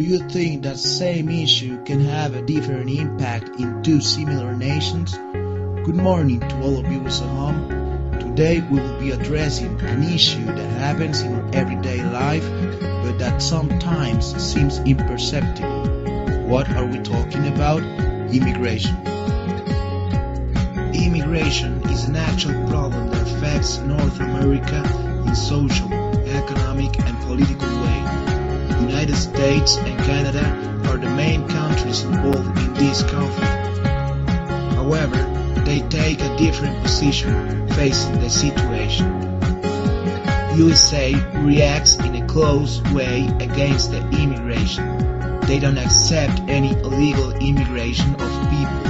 you think that same issue can have a different impact in two similar nations? Good morning to all of you at home. Today we will be addressing an issue that happens in our everyday life, but that sometimes seems imperceptible. What are we talking about? Immigration. Immigration is an actual problem that affects North America in social, economic, and political way. The United States and Canada are the main countries involved in this conflict. However, they take a different position facing the situation. USA reacts in a close way against the immigration. They don't accept any illegal immigration of people,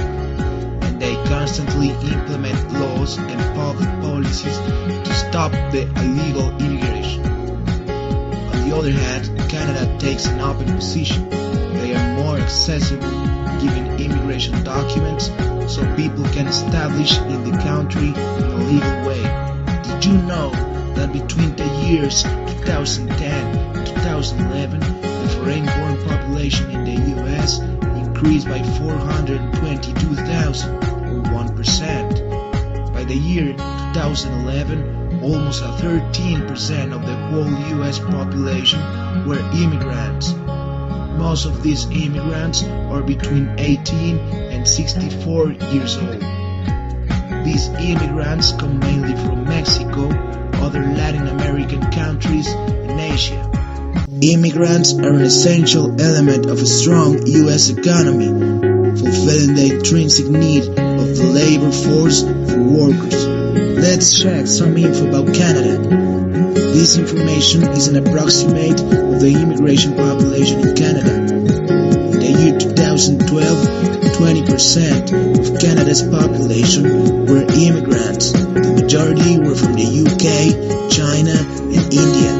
and they constantly implement laws and public policies to stop the illegal immigration. On the other hand, Canada takes an open position. They are more accessible, giving immigration documents so people can establish in the country in a legal way. Did you know that between the years 2010 and 2011, the foreign-born population in the U.S. increased by 422,000, or 1%. By the year 2011, almost 13% of the whole U.S. population were immigrants. Most of these immigrants are between 18 and 64 years old. These immigrants come mainly from Mexico, other Latin American countries, and Asia. Immigrants are an essential element of a strong U.S. economy, fulfilling the intrinsic need of the labor force for workers. Let's check some info about Canada. This information is an approximate of the immigration population in Canada. In the year 2012, 20% of Canada's population were immigrants. The majority were from the UK, China, and India.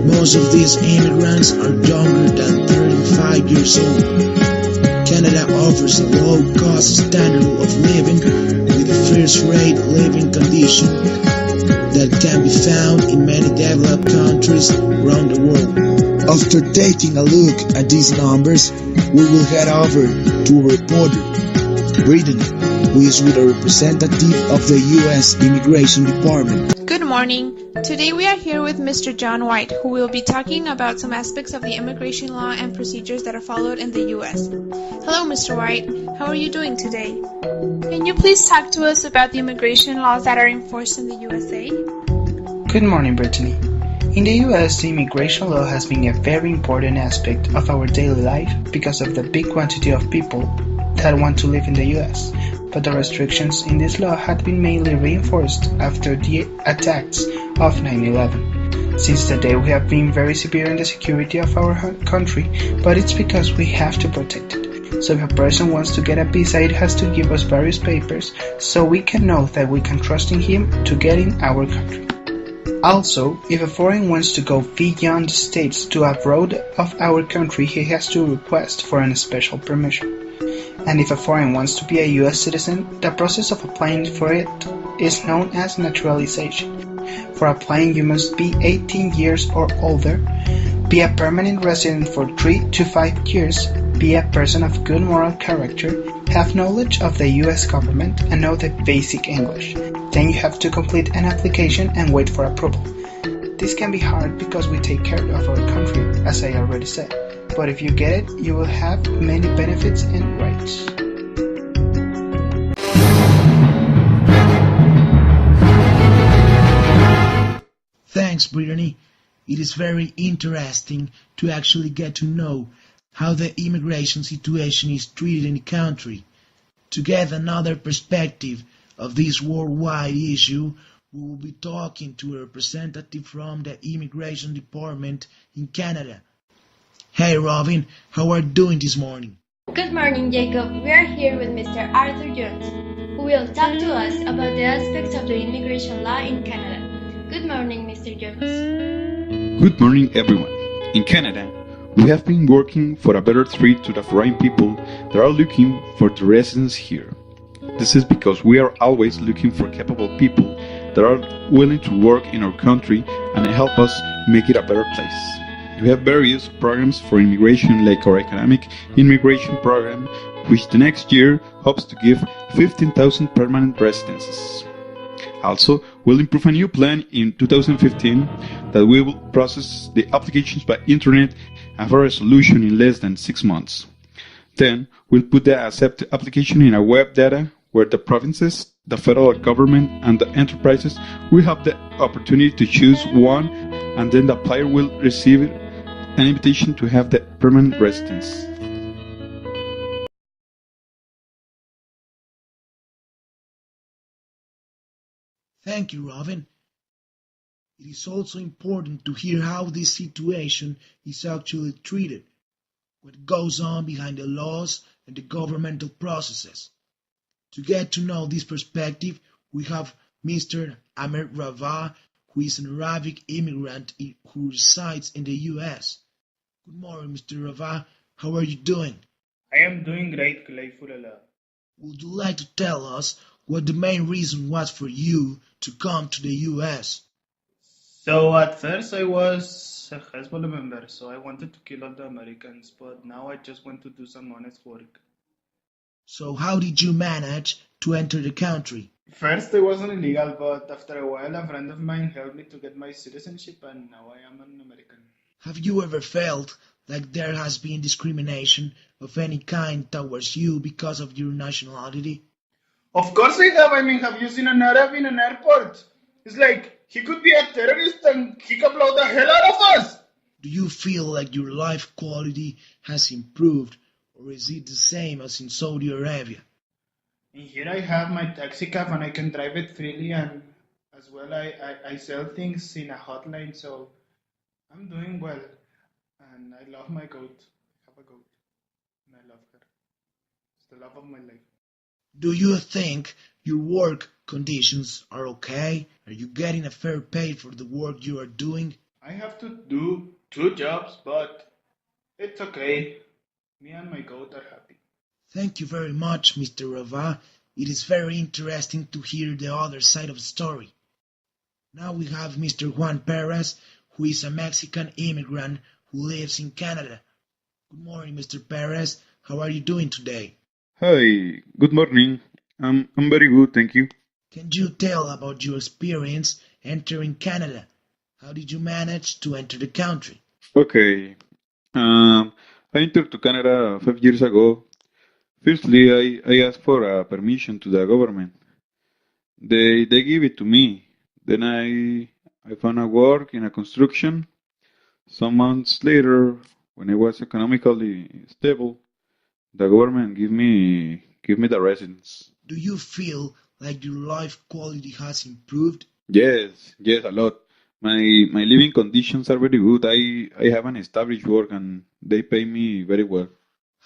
Most of these immigrants are younger than 35 years old. Canada offers a low-cost standard of living with a first-rate living condition that can be found in many developed countries around the world. After taking a look at these numbers, we will head over to a reporter, Brittany, who is with a representative of the U.S. Immigration Department. Good morning. Today we are here with Mr. John White, who will be talking about some aspects of the immigration law and procedures that are followed in the U.S. Hello, Mr. White. How are you doing today? Can you please talk to us about the immigration laws that are enforced in the USA? Good morning, Brittany. In the U.S., the immigration law has been a very important aspect of our daily life because of the big quantity of people that want to live in the U.S., but the restrictions in this law had been mainly reinforced after the attacks of 9/11. Since that day, we have been very severe in the security of our country, but it's because we have to protect it. So if a person wants to get a visa, it has to give us various papers so we can know that we can trust in him to get in our country. Also, if a foreigner wants to go beyond the states to abroad of our country, he has to request for a special permission. And if a foreigner wants to be a U.S. citizen, the process of applying for it is known as naturalization. For applying, you must be 18 years or older, be a permanent resident for 3 to 5 years, be a person of good moral character, have knowledge of the U.S. government, and know the basic English. Then you have to complete an application and wait for approval. This can be hard because we take care of our country, as I already said. But if you get it, you will have many benefits and rights. Thanks, Brittany. It is very interesting to actually get to know how the immigration situation is treated in the country. To get another perspective of this worldwide issue, we will be talking to a representative from the Immigration Department in Canada. Hey Robin, how are you doing this morning? Good morning, Jacob. We are here with Mr. Arthur Jones, who will talk to us about the aspects of the immigration law in Canada. Good morning, Mr. Jones. Good morning, everyone. In Canada, we have been working for a better treat to the foreign people that are looking for the residence here. This is because we are always looking for capable people that are willing to work in our country and help us make it a better place. We have various programs for immigration like our economic immigration program, which the next year hopes to give 15,000 permanent residences. Also, we'll improve a new plan in 2015 that we will process the applications by internet and have a resolution in less than 6 months. Then, we'll put the accept application in a web data where the provinces, the federal government, and the enterprises will have the opportunity to choose one, and then the applier will receive an invitation to have the permanent residence. Thank you, Robin. It is also important to hear how this situation is actually treated, what goes on behind the laws and the governmental processes. To get to know this perspective, we have Mr. Amer Rava, who is an Arabic immigrant who resides in the U.S. Good morning, Mr. Rava. How are you doing? I am doing great, grateful Allah. Would you like to tell us what the main reason was for you to come to the U.S.? So at first I was a Hezbollah member, so I wanted to kill all the Americans, but now I just want to do some honest work. So how did you manage to enter the country? First it wasn't illegal, but after a while a friend of mine helped me to get my citizenship and now I am an American. Have you ever felt like there has been discrimination of any kind towards you because of your nationality? Of course I have. I mean, have you seen an Arab in an airport? It's like, he could be a terrorist and he could blow the hell out of us! Do you feel like your life quality has improved, or is it the same as in Saudi Arabia? And here I have my taxi cab and I can drive it freely, and as well I sell things in a hotline, so I'm doing well. And I love my goat. I have a goat and I love her. It's the love of my life. Do you think your work conditions are okay? Are you getting a fair pay for the work you are doing? I have to do 2 jobs, but it's okay. Me and my goat are happy. Thank you very much, Mr. Rava. It is very interesting to hear the other side of the story. Now we have Mr. Juan Perez, who is a Mexican immigrant who lives in Canada. Good morning, Mr. Perez. How are you doing today? Hi, good morning. I'm very good, thank you. Can you tell about your experience entering Canada? How did you manage to enter the country? Okay, I entered to Canada 5 years ago. Firstly, I asked for a permission to the government. They gave it to me. Then I found a work in a construction. Some months later, when I was economically stable, the government give me the residence. Do you feel like your life quality has improved? Yes, a lot. My living conditions are very good. I have an established work and they pay me very well.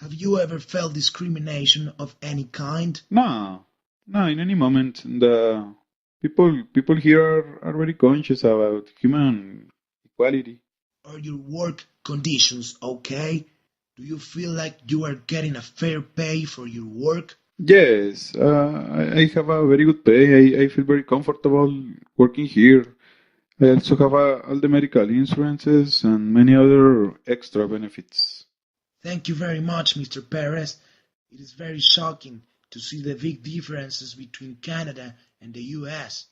Have you ever felt discrimination of any kind? No, in any moment. The people here are very conscious about human equality. Are your work conditions okay? Do you feel like you are getting a fair pay for your work? Yes, I have a very good pay. I feel very comfortable working here. I also have all the medical insurances and many other extra benefits. Thank you very much, Mr. Perez. It is very shocking to see the big differences between Canada and the US.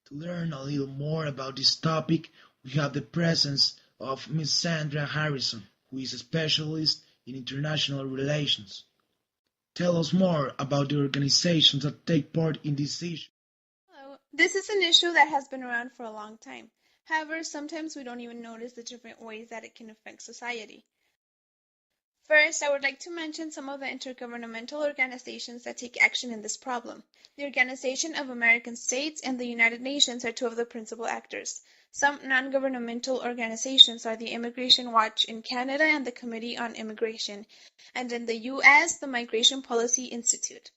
To learn a little more about this topic, we have the presence of Ms. Sandra Harrison, who is a specialist in international relations. Tell us more about the organizations that take part in this issue. Hello. This is an issue that has been around for a long time. However, sometimes we don't even notice the different ways that it can affect society. First, I would like to mention some of the intergovernmental organizations that take action in this problem. The Organization of American States and the United Nations are 2 of the principal actors. Some non-governmental organizations are the Immigration Watch in Canada and the Committee on Immigration, and in the U.S., the Migration Policy Institute.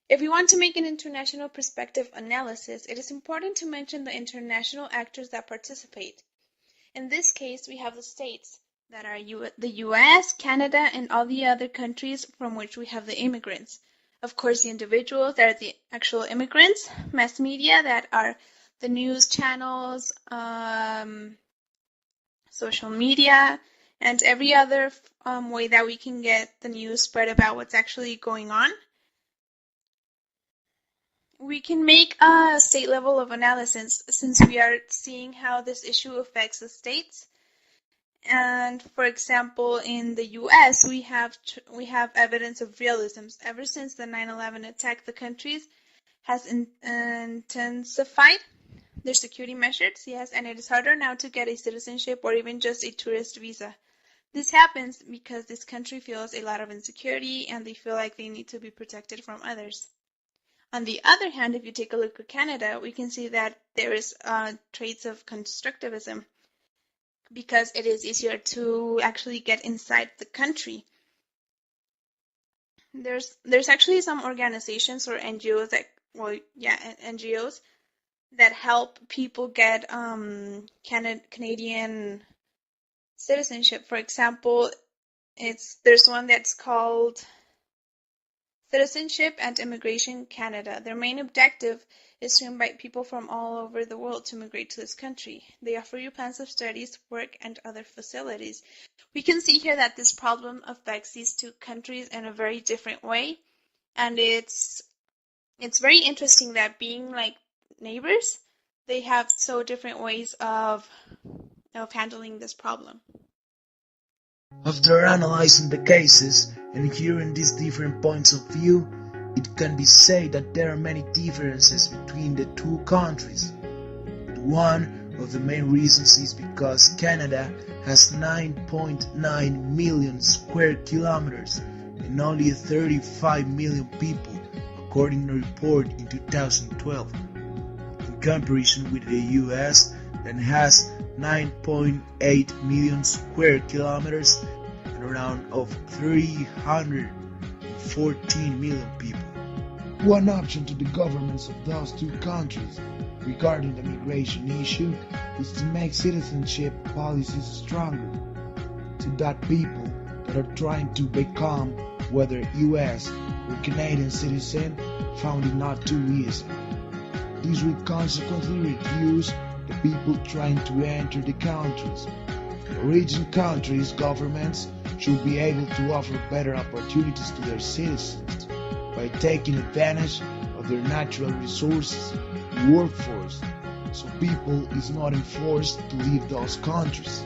If we want to make an international perspective analysis, it is important to mention the international actors that participate. In this case, we have the states that are the US, Canada, and all the other countries from which we have the immigrants. Of course, the individuals that are the actual immigrants, mass media that are the news channels, social media, and every other way that we can get the news spread about what's actually going on. We can make a state level of analysis since we are seeing how this issue affects the states. And for example, in the US, we have evidence of realisms. Ever since the 9/11 attack, the countries has intensified their security measures, yes, and it is harder now to get a citizenship or even just a tourist visa. This happens because this country feels a lot of insecurity and they feel like they need to be protected from others. On the other hand, if you take a look at Canada, we can see that there is traits of constructivism because it is easier to actually get inside the country. There's actually some organizations or NGOs NGOs that help people get Canadian citizenship. For example, there's one that's called Citizenship and Immigration Canada. Their main objective is to invite people from all over the world to migrate to this country. They offer you plans of studies, work, and other facilities. We can see here that this problem affects these two countries in a very different way, and it's very interesting that being like neighbors, they have so different ways of handling this problem. After analyzing the cases and hearing these different points of view, it can be said that there are many differences between the two countries. One of the main reasons is because Canada has 9.9 million square kilometers and only 35 million people, according to a report in 2012, in comparison with the US that has 9.8 million square kilometers and around of 314 million people. One option to the governments of those two countries regarding the migration issue is to make citizenship policies stronger, so that people that are trying to become whether US or Canadian citizen found it not too easy. This will consequently reduce the people trying to enter the countries. Origin countries' governments should be able to offer better opportunities to their citizens by taking advantage of their natural resources and workforce, so people is not enforced to leave those countries.